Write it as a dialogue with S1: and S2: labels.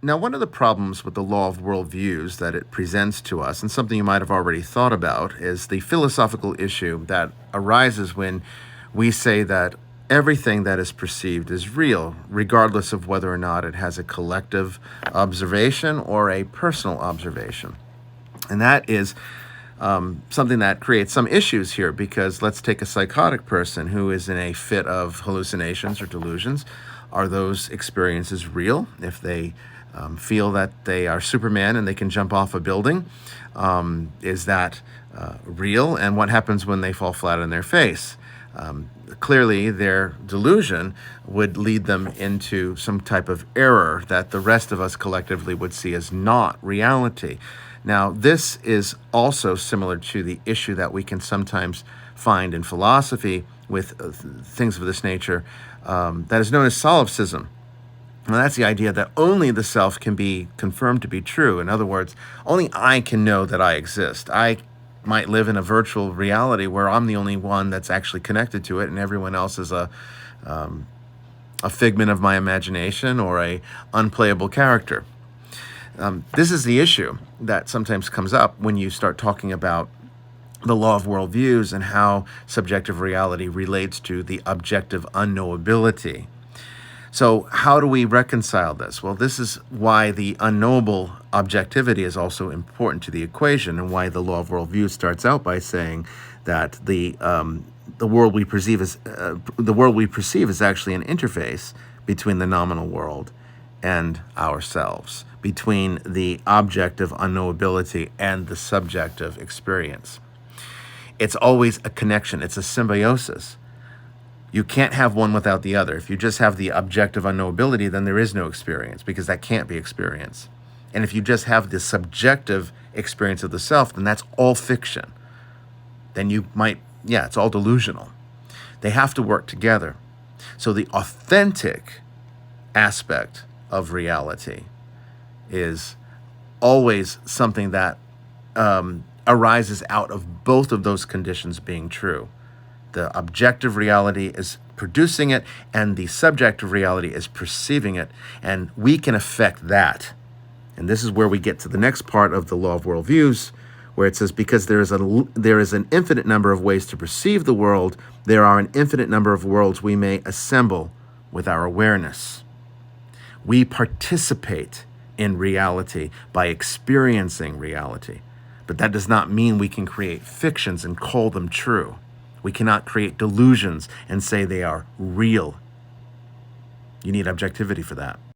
S1: Now, one of the problems with the law of worldviews that it presents to us, and something you might have already thought about, is the philosophical issue that arises when we say that everything that is perceived is real, regardless of whether or not it has a collective observation or a personal observation. And that is something that creates some issues here, because let's take a psychotic person who is in a fit of hallucinations or delusions. Are those experiences real? If they feel that they are Superman and they can jump off a building, is that real? And what happens when they fall flat on their face? Clearly, their delusion would lead them into some type of error that the rest of us collectively would see as not reality. Now, this is also similar to the issue that we can sometimes find in philosophy with things of this nature, that is known as Solipsism. Now, that's the idea that only the self can be confirmed to be true. In other words, only I can know that I exist. I might live in a virtual reality where I'm the only one that's actually connected to it, and everyone else is a figment of my imagination or a unplayable character. This is the issue that sometimes comes up when you start talking about the law of worldviews and how subjective reality relates to the objective unknowability. So how do we reconcile this? Well, this is why the unknowable objectivity is also important to the equation, and why the law of worldview starts out by saying that the world we perceive is actually an interface between the nominal world and ourselves, between the objective unknowability and the subjective experience. It's always a connection. It's a symbiosis. You can't have one without the other. If you just have the objective unknowability, then there is no experience, because that can't be experience. And if you just have the subjective experience of the self, then that's all fiction. Then it's all delusional. They have to work together. So the authentic aspect of reality is always something that arises out of both of those conditions being true. The objective reality is producing it, and the subjective reality is perceiving it, and we can affect that. And this is where we get to the next part of the law of worldviews, where it says, because there is an infinite number of ways to perceive the world, there are an infinite number of worlds we may assemble with our awareness. We participate in reality by experiencing reality, but that does not mean we can create fictions and call them true. We cannot create delusions and say they are real. You need objectivity for that.